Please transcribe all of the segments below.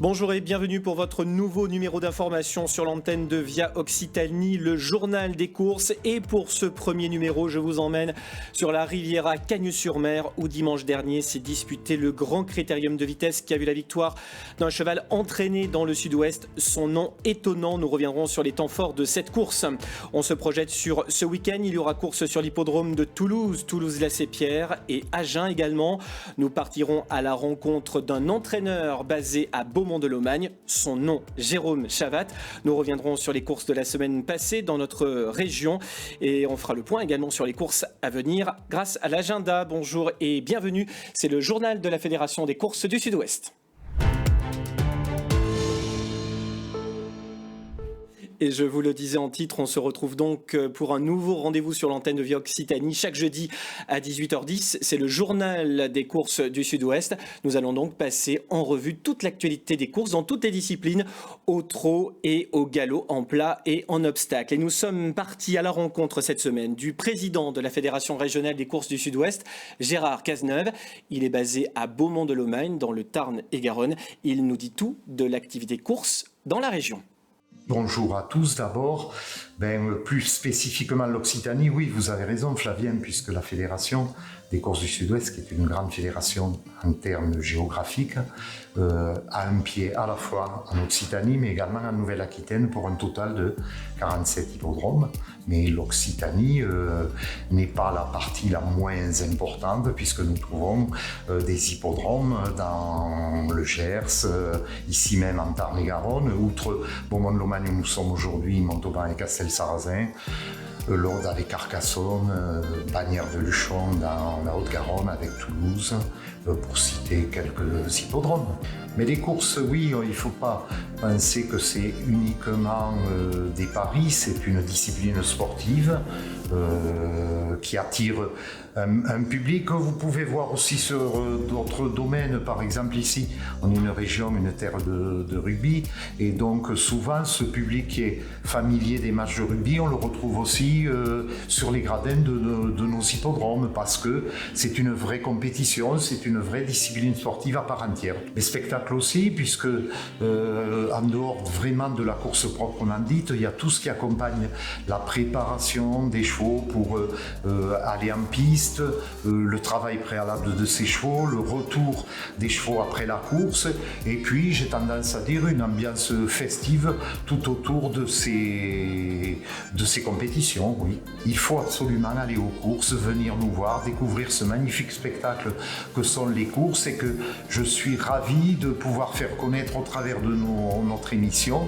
Bonjour et bienvenue pour votre nouveau numéro d'information sur l'antenne de Via Occitanie, le journal des courses. Et pour ce premier numéro, je vous emmène sur la Riviera Cagnes-sur-Mer où dimanche dernier s'est disputé le grand critérium de vitesse qui a vu la victoire d'un cheval entraîné dans le sud-ouest. Son nom étonnant, nous reviendrons sur les temps forts de cette course. On se projette sur ce week-end, il y aura course sur l'hippodrome de Toulouse, Toulouse-Lacépierre et Agen également. Nous partirons à la rencontre d'un entraîneur basé à Beaumont-de-Lomagne, son nom Jérôme Chavat. Nous reviendrons sur les courses de la semaine passée dans notre région et on fera le point également sur les courses à venir grâce à l'agenda. Bonjour et bienvenue, c'est le journal de la Fédération des courses du Sud-Ouest. Et je vous le disais en titre, on se retrouve donc pour un nouveau rendez-vous sur l'antenne de Via Occitanie chaque jeudi à 18h10. C'est le journal des courses du Sud-Ouest. Nous allons donc passer en revue toute l'actualité des courses dans toutes les disciplines, au trot et au galop, en plat et en obstacle. Et nous sommes partis à la rencontre cette semaine du président de la Fédération régionale des courses du Sud-Ouest, Gérard Cazeneuve. Il est basé à Beaumont-de-Lomagne, dans le Tarn-et-Garonne. Il nous dit tout de l'activité course dans la région. Bonjour à tous d'abord. Plus spécifiquement l'Occitanie, oui, vous avez raison Flavien, puisque la Fédération des courses du Sud-Ouest, qui est une grande fédération en termes géographiques, a un pied à la fois en Occitanie, mais également en Nouvelle-Aquitaine pour un total de 47 hippodromes. Mais l'Occitanie n'est pas la partie la moins importante, puisque nous trouvons des hippodromes dans le Gers, ici même en Tarn-et-Garonne, outre Beaumont-de-Lomagne où nous sommes aujourd'hui, Montauban et Castel-Sarrazin, Lords avec Carcassonne, Bagnères de Luchon dans la Haute-Garonne avec Toulouse, pour citer quelques hippodromes. Mais les courses, oui, il ne faut pas penser que c'est uniquement des paris, c'est une discipline sportive qui attire un public que vous pouvez voir aussi sur d'autres domaines. Par exemple ici, on est une région, une terre de rugby, et donc souvent ce public qui est familier des matchs de rugby, on le retrouve aussi sur les gradins de nos hippodromes, parce que c'est une vraie compétition, c'est une vraie discipline sportive à part entière. Les spectacles aussi, puisque en dehors vraiment de la course proprement dite, il y a tout ce qui accompagne la préparation des chevaux pour aller en piste, le travail préalable de ces chevaux, le retour des chevaux après la course, et puis j'ai tendance à dire une ambiance festive tout autour de ces compétitions. Oui, il faut absolument aller aux courses, venir nous voir, découvrir ce magnifique spectacle que sont les courses, et que je suis ravi de pouvoir faire connaître au travers de notre émission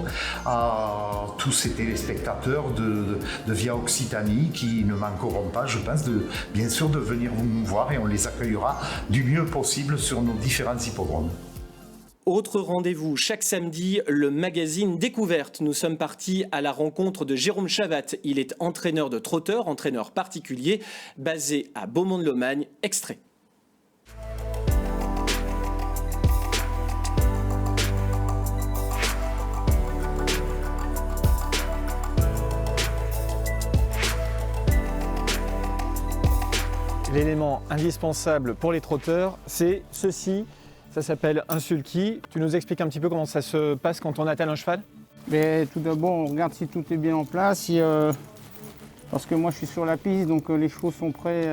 à tous ces téléspectateurs de Via Occitanie qui ne manqueront pas, je pense, bien sûr de venir nous voir, et on les accueillera du mieux possible sur nos différents hippodromes. Autre rendez-vous, chaque samedi, le magazine Découverte. Nous sommes partis à la rencontre de Jérôme Chavat. Il est entraîneur de trotteurs, entraîneur particulier, basé à Beaumont-de-Lomagne. Extrait. L'élément indispensable pour les trotteurs, c'est ceci. Ça s'appelle un sulky. Tu nous expliques un petit peu comment ça se passe quand on attelle un cheval ? Tout d'abord, on regarde si tout est bien en place. Parce que moi, je suis sur la piste, donc les chevaux sont prêts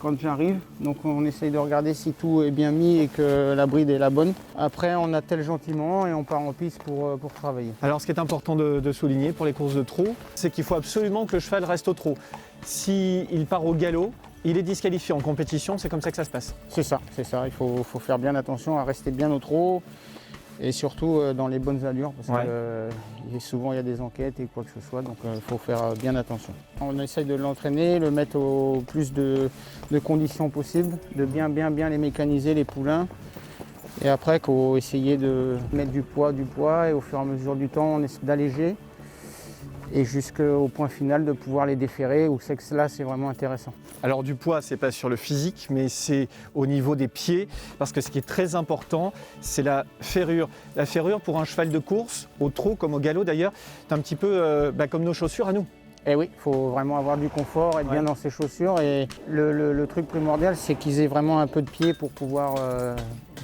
quand j'arrive. Donc on essaye de regarder si tout est bien mis et que la bride est la bonne. Après, on attelle gentiment et on part en piste pour travailler. Alors, ce qui est important de souligner pour les courses de trot, c'est qu'il faut absolument que le cheval reste au trot. S'il part au galop, il est disqualifié en compétition, c'est comme ça que ça se passe. C'est ça. Il faut faire bien attention à rester bien au trot et surtout dans les bonnes allures, parce que souvent il y a des enquêtes et quoi que ce soit, donc il faut faire bien attention. On essaye de l'entraîner, le mettre au plus de conditions possibles, de bien les mécaniser, les poulains. Et après, il faut essayer de mettre du poids et au fur et à mesure du temps, on essaie d'alléger. Et jusqu'au point final de pouvoir les déférer, où c'est que là c'est vraiment intéressant. Alors du poids, c'est pas sur le physique, mais c'est au niveau des pieds, parce que ce qui est très important, c'est la ferrure. La ferrure pour un cheval de course, au trot comme au galop d'ailleurs, c'est un petit peu comme nos chaussures à nous. Et oui, il faut vraiment avoir du confort, être bien dans ses chaussures. Et le truc primordial, c'est qu'ils aient vraiment un peu de pied pour pouvoir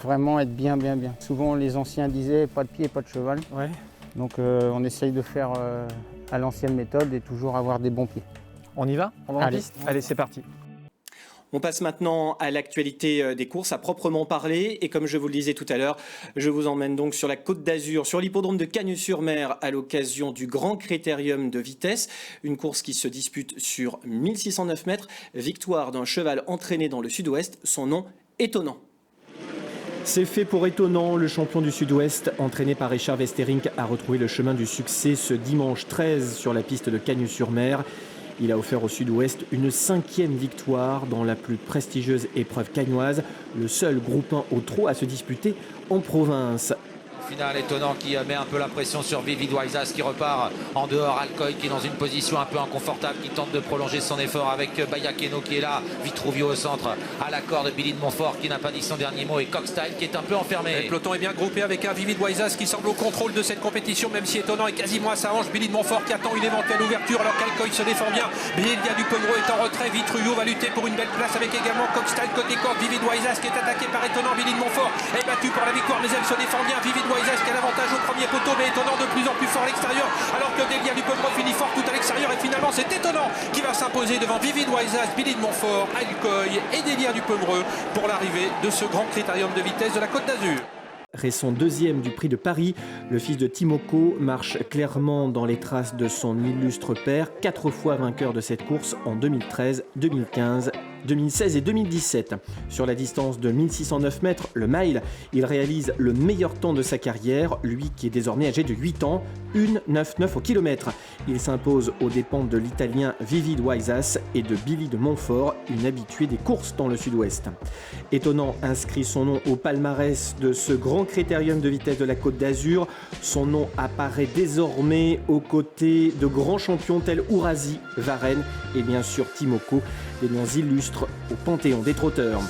vraiment être bien. Souvent les anciens disaient pas de pied, pas de cheval. Ouais. Donc on essaye de faire à l'ancienne méthode et toujours avoir des bons pieds. On y va? On va en Allez. piste? Allez, c'est parti. On passe maintenant à l'actualité des courses à proprement parler. Et comme je vous le disais tout à l'heure, je vous emmène donc sur la Côte d'Azur, sur l'hippodrome de Cagnes-sur-Mer à l'occasion du Grand Critérium de vitesse. Une course qui se dispute sur 1609 mètres. Victoire d'un cheval entraîné dans le sud-ouest. Son nom, Étonnant. C'est fait pour Étonnant. Le champion du Sud-Ouest, entraîné par Richard Westerink, a retrouvé le chemin du succès ce dimanche 13 sur la piste de Cagnes-sur-Mer. Il a offert au Sud-Ouest une 5e victoire dans la plus prestigieuse épreuve cagnoise, le seul groupe 1 au trot à se disputer en province. Final Étonnant qui met un peu la pression sur Vivid Waisas qui repart en dehors. Alcoy qui est dans une position un peu inconfortable, qui tente de prolonger son effort avec Bayakeno qui est là, Vitruvio au centre, à la corde Billy de Montfort qui n'a pas dit son dernier mot et Cockstyle qui est un peu enfermé. Le peloton est bien groupé avec un Vivid Waisas qui semble au contrôle de cette compétition, même si Étonnant est quasiment à sa hanche. Billy de Montfort qui attend une éventuelle ouverture alors qu'Alcoy se défend bien. Bélia du Pogro est en retrait, Vitruvio va lutter pour une belle place avec également Cockstyle côté corde. Vivid Waisas qui est attaqué par Étonnant. Billy de Montfort est battu pour la victoire mais elle se défend bien. Vivid Waisas qui a l'avantage au premier poteau, mais Étonnant de plus en plus fort à l'extérieur, alors que Delia du Pogro finit fort tout à l'extérieur, et finalement c'est Étonnant qui va s'imposer devant Vivid Waisas, Billy de Montfort, Alcoy et Delia du Pogro pour l'arrivée de ce grand critérium de vitesse de la Côte d'Azur. Récent deuxième du prix de Paris, le fils de Timoko marche clairement dans les traces de son illustre père, 4 fois vainqueur de cette course en 2013, 2015, 2016 et 2017. Sur la distance de 1609 mètres, le mile, il réalise le meilleur temps de sa carrière, lui qui est désormais âgé de 8 ans, 1,99 au kilomètre. Il s'impose aux dépens de l'Italien Vivid Waisas et de Billy de Montfort, une habituée des courses dans le sud-ouest. Étonnant inscrit son nom au palmarès de ce grand critérium de vitesse de la Côte d'Azur. Son nom apparaît désormais aux côtés de grands champions tels Ourasi, Varenne et bien sûr Timoko, des noms illustres au panthéon des trotteurs.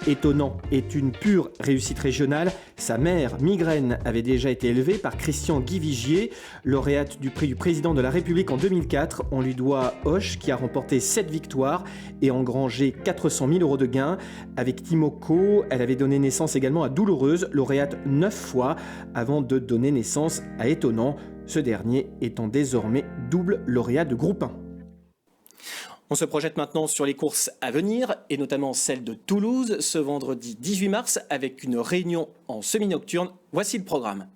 Étonnant est une pure réussite régionale. Sa mère, Migraine, avait déjà été élevée par Christian Guy Vigier, lauréate du prix du président de la République en 2004. On lui doit Hoche, qui a remporté 7 victoires et engrangé 400 000 € de gains. Avec Timoko, elle avait donné naissance également à Douloureuse, lauréate 9 fois, avant de donner naissance à Étonnant, ce dernier étant désormais double lauréat de groupe 1. On se projette maintenant sur les courses à venir, et notamment celle de Toulouse, ce vendredi 18 mars, avec une réunion en semi-nocturne. Voici le programme.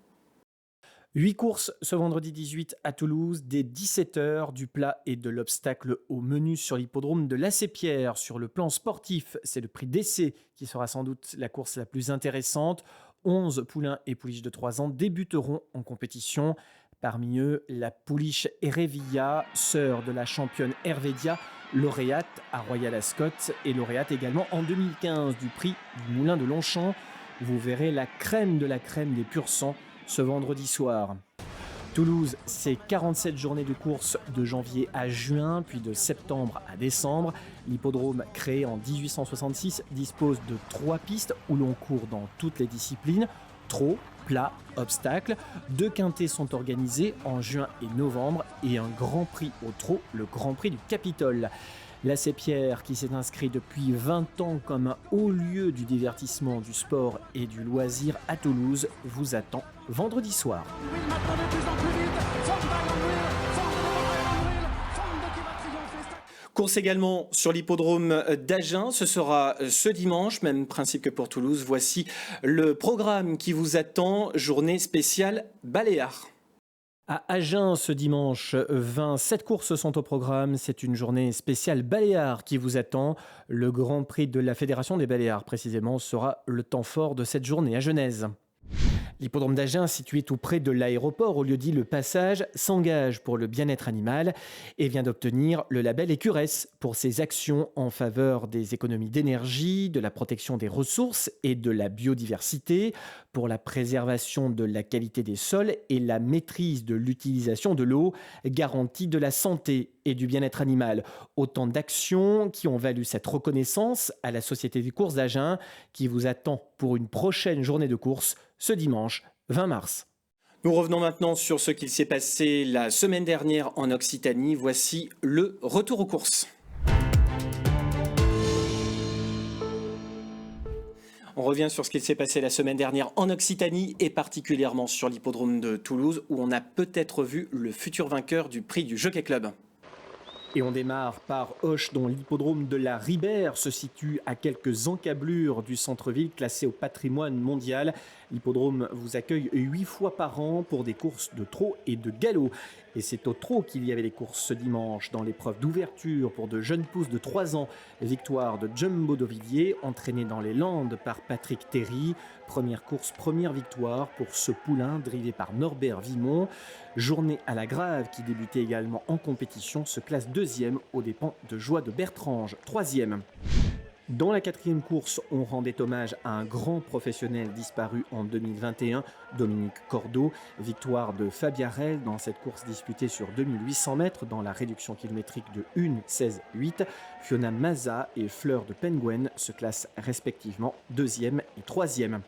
8 courses ce vendredi 18 à Toulouse, dès 17h, du plat et de l'obstacle au menu sur l'hippodrome de Lacépierre. Sur le plan sportif, c'est le prix d'essai qui sera sans doute la course la plus intéressante. 11 poulains et pouliches de 3 ans débuteront en compétition. Parmi eux, la pouliche Erevilla, sœur de la championne Hervédia, lauréate à Royal Ascot et lauréate également en 2015 du prix du Moulin de Longchamp. Vous verrez la crème de la crème des pur sang ce vendredi soir. Toulouse, c'est 47 journées de course de janvier à juin, puis de septembre à décembre. L'hippodrome, créé en 1866, dispose de 3 pistes où l'on court dans toutes les disciplines. Trot, plat, obstacle. 2 quintets sont organisés en juin et novembre et un grand prix au trot, le Grand Prix du Capitole. Lacépierre, qui s'est inscrit depuis 20 ans comme un haut lieu du divertissement, du sport et du loisir à Toulouse, vous attend vendredi soir. Course également sur l'hippodrome d'Agen, ce sera ce dimanche, même principe que pour Toulouse. Voici le programme qui vous attend, journée spéciale Baléares. À Agen ce dimanche, 27 courses sont au programme. C'est une journée spéciale Baléares qui vous attend. Le Grand Prix de la Fédération des Baléares, précisément, sera le temps fort de cette journée à Genèse. L'hippodrome d'Agen, situé tout près de l'aéroport, au lieu-dit Le Passage, s'engage pour le bien-être animal et vient d'obtenir le label Écuresse pour ses actions en faveur des économies d'énergie, de la protection des ressources et de la biodiversité, pour la préservation de la qualité des sols et la maîtrise de l'utilisation de l'eau, garantie de la santé et du bien-être animal. Autant d'actions qui ont valu cette reconnaissance à la Société des courses d'Agen, qui vous attend pour une prochaine journée de course ce dimanche 20 mars. Nous revenons maintenant sur ce qu'il s'est passé la semaine dernière en Occitanie. Voici le retour aux courses. On revient sur ce qu'il s'est passé la semaine dernière en Occitanie et particulièrement sur l'hippodrome de Toulouse où on a peut-être vu le futur vainqueur du prix du Jockey Club. Et on démarre par Auch, dont l'hippodrome de la Ribère se situe à quelques encablures du centre-ville, classé au patrimoine mondial. L'hippodrome vous accueille 8 fois par an pour des courses de trot et de galop. Et c'est au trot qu'il y avait les courses ce dimanche dans l'épreuve d'ouverture pour de jeunes pousses de 3 ans. Victoire de Jumbo d'Auvilliers, entraîné dans les Landes par Patrick Terry. Première course, première victoire pour ce poulain drivé par Norbert Vimont. Journée à la Grave, qui débutait également en compétition, se classe 2e aux dépens de Joie de Bertrange, 3e. Dans la 4e course, on rendait hommage à un grand professionnel disparu en 2021, Dominique Cordeau. Victoire de Fabiarel dans cette course disputée sur 2800 mètres dans la réduction kilométrique de 1,16,8. Fiona Maza et Fleur de Penguin se classent respectivement 2e et 3e.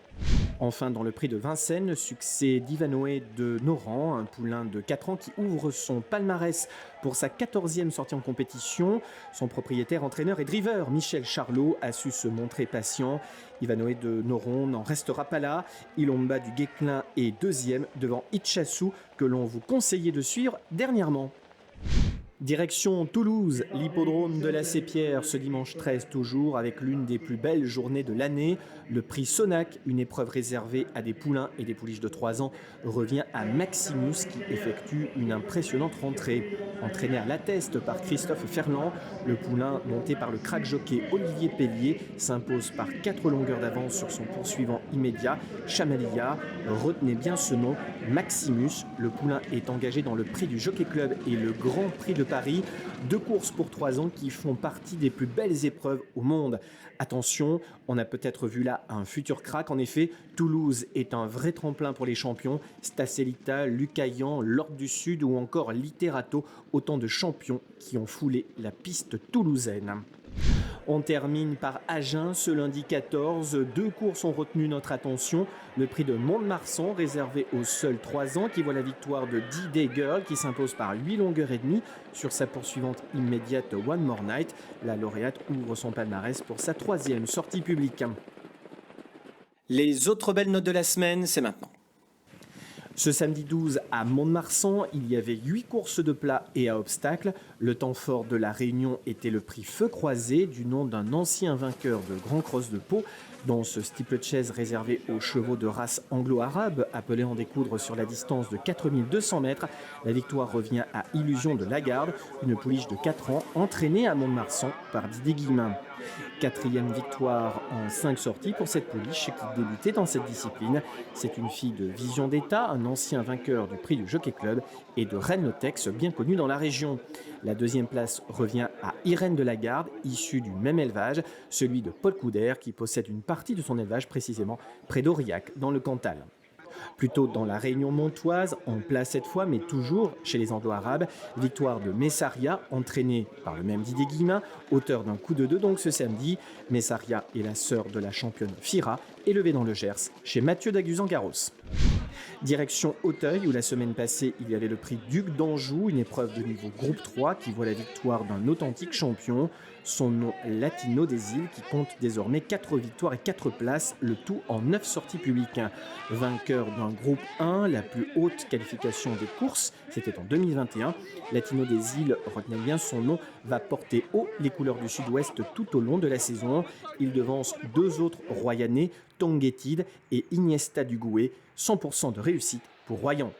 Enfin, dans le prix de Vincennes, succès d'Ivanoé de Noran, un poulain de 4 ans qui ouvre son palmarès pour sa 14e sortie en compétition. Son propriétaire, entraîneur et driver, Michel Charlot, a su se montrer patient. Ivanoé de Noron n'en restera pas là. Ilomba du Guesclin est 2e devant Itchassou, que l'on vous conseillait de suivre dernièrement. Direction Toulouse, l'hippodrome de la Sépierre ce dimanche 13 toujours avec l'une des plus belles journées de l'année. Le prix Sonac, une épreuve réservée à des poulains et des pouliches de 3 ans, revient à Maximus qui effectue une impressionnante rentrée. Entraîné à l'atteste par Christophe Ferland, le poulain monté par le crack jockey Olivier Pellier s'impose par 4 longueurs d'avance sur son poursuivant immédiat, Chamalia. Retenez bien ce nom, Maximus. Le poulain est engagé dans le prix du Jockey Club et le Grand Prix de Paris, 2 courses pour 3 ans qui font partie des plus belles épreuves au monde. Attention, on a peut-être vu là un futur crack. En effet, Toulouse est un vrai tremplin pour les champions. Stacelita, Lucayan, L'Ordre du Sud ou encore Literato, autant de champions qui ont foulé la piste toulousaine. On termine par Agen ce lundi 14. 2 courses ont retenu notre attention. Le prix de Mont-de-Marsan, réservé aux seuls 3 ans, qui voit la victoire de D-Day Girl, qui s'impose par 8 longueurs et demie sur sa poursuivante immédiate One More Night. La lauréate ouvre son palmarès pour sa 3e sortie publique. Les autres belles notes de la semaine, c'est maintenant. Ce samedi 12 à Mont-de-Marsan, il y avait 8 courses de plat et à obstacles. Le temps fort de la réunion était le prix Feu Croisé, du nom d'un ancien vainqueur de Grand Cross de Pau, dans ce steeplechase réservé aux chevaux de race anglo-arabe, appelé en découdre sur la distance de 4200 mètres. La victoire revient à Illusion de Lagarde, une pouliche de 4 ans, entraînée à Mont-de-Marsan par Didier Guillemin. 4e victoire en 5 sorties pour cette pouliche qui débutait dans cette discipline. C'est une fille de Vision d'État, un ancien vainqueur du prix du Jockey Club et de Rennes Tex, bien connu dans la région. La 2e place revient à Irène de Lagarde, issue du même élevage, celui de Paul Couder qui possède une partie de son élevage précisément près d'Aurillac dans le Cantal. Plutôt dans la Réunion montoise, en place cette fois, mais toujours chez les Anglo-Arabes, victoire de Messaria, entraînée par le même Didier Guillemin, auteur d'un coup de 2 donc ce samedi. Messaria est la sœur de la championne Fira, élevée dans le Gers, chez Mathieu Daguzan-Garros. Direction Auteuil, où la semaine passée, il y avait le prix Duc d'Anjou, une épreuve de niveau groupe 3 qui voit la victoire d'un authentique champion. Son nom Latino des Îles, qui compte désormais 4 victoires et 4 places, le tout en 9 sorties publiques. Vainqueur d'un groupe 1, la plus haute qualification des courses, c'était en 2021. Latino des Îles, retenez bien son nom, va porter haut les couleurs du Sud-Ouest tout au long de la saison. Il devance 2 autres Royanais, Tonguetide et Iniesta du Gouet. 100% de réussite pour Royan.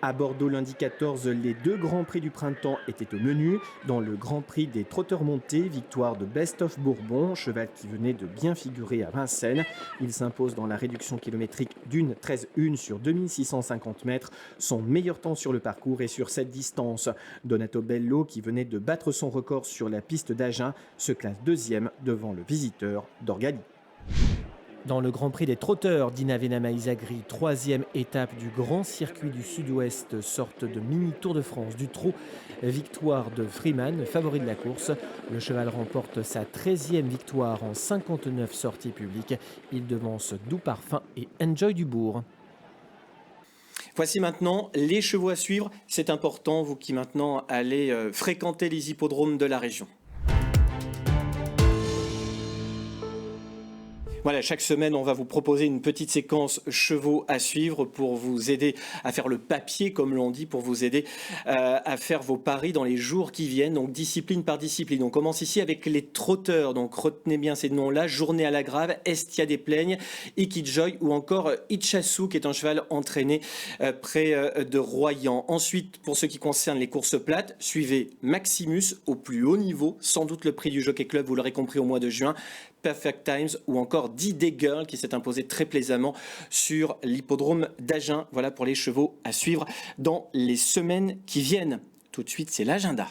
À Bordeaux, lundi 14, les 2 grands prix du printemps étaient au menu. Dans le grand prix des trotteurs montés, victoire de Best of Bourbon, cheval qui venait de bien figurer à Vincennes. Il s'impose dans la réduction kilométrique d'1,13,1 sur 2650 mètres. Son meilleur temps sur le parcours est sur cette distance. Donato Bello, qui venait de battre son record sur la piste d'Agen, se classe 2e devant le visiteur d'Orgali. Dans le Grand Prix des trotteurs, Dina Venama Isagri, 3e étape du Grand Circuit du Sud-Ouest, sorte de mini Tour de France du trot. Victoire de Freeman, favori de la course. Le cheval remporte sa 13e victoire en 59 sorties publiques. Il devance Doux Parfum et Enjoy Dubourg. Voici maintenant les chevaux à suivre. C'est important, vous qui maintenant allez fréquenter les hippodromes de la région. Voilà, chaque semaine, on va vous proposer une petite séquence chevaux à suivre pour vous aider à faire le papier, comme l'on dit, pour vous aider à faire vos paris dans les jours qui viennent, donc discipline par discipline. On commence ici avec les trotteurs, donc retenez bien ces noms-là: Journée à la Grave, Estia des Plaignes, Ikijoy ou encore Ichasu, qui est un cheval entraîné près de Royan. Ensuite, pour ce qui concerne les courses plates, suivez Maximus au plus haut niveau, sans doute le prix du Jockey Club, vous l'aurez compris, au mois de juin. Perfect Times ou encore D-Day Girl qui s'est imposé très plaisamment sur l'hippodrome d'Agen. Voilà pour les chevaux à suivre dans les semaines qui viennent. Tout de suite, c'est l'agenda.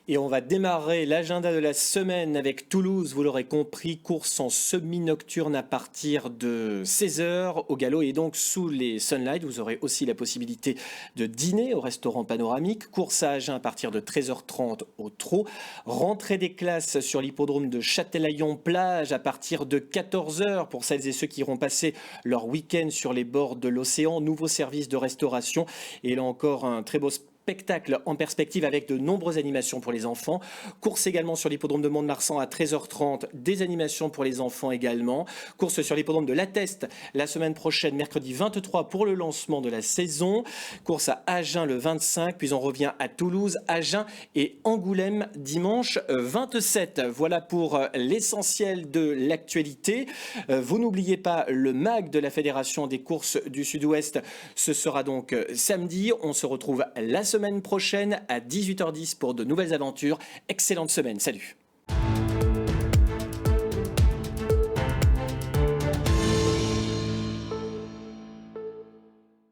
Et on va démarrer l'agenda de la semaine avec Toulouse, vous l'aurez compris, course en semi-nocturne à partir de 16h au galop et donc sous les sunlight. Vous aurez aussi la possibilité de dîner au restaurant panoramique. Course à Agen à partir de 13h30 au trot. Rentrée des classes sur l'hippodrome de Châtelaillon-Plage à partir de 14h pour celles et ceux qui iront passer leur week-end sur les bords de l'océan. Nouveau service de restauration et là encore un très beau spectacle en perspective avec de nombreuses animations pour les enfants. Course également sur l'hippodrome de Mont-de-Marsan à 13h30, des animations pour les enfants également. Course sur l'hippodrome de La Teste la semaine prochaine, mercredi 23 pour le lancement de la saison. Course à Agen le 25, puis on revient à Toulouse, Agen et Angoulême dimanche 27. Voilà pour l'essentiel de l'actualité. Vous n'oubliez pas le MAG de la Fédération des courses du Sud-Ouest. Ce sera donc samedi. On se retrouve la semaine prochaine à 18h10 pour de nouvelles aventures. Excellente semaine, salut!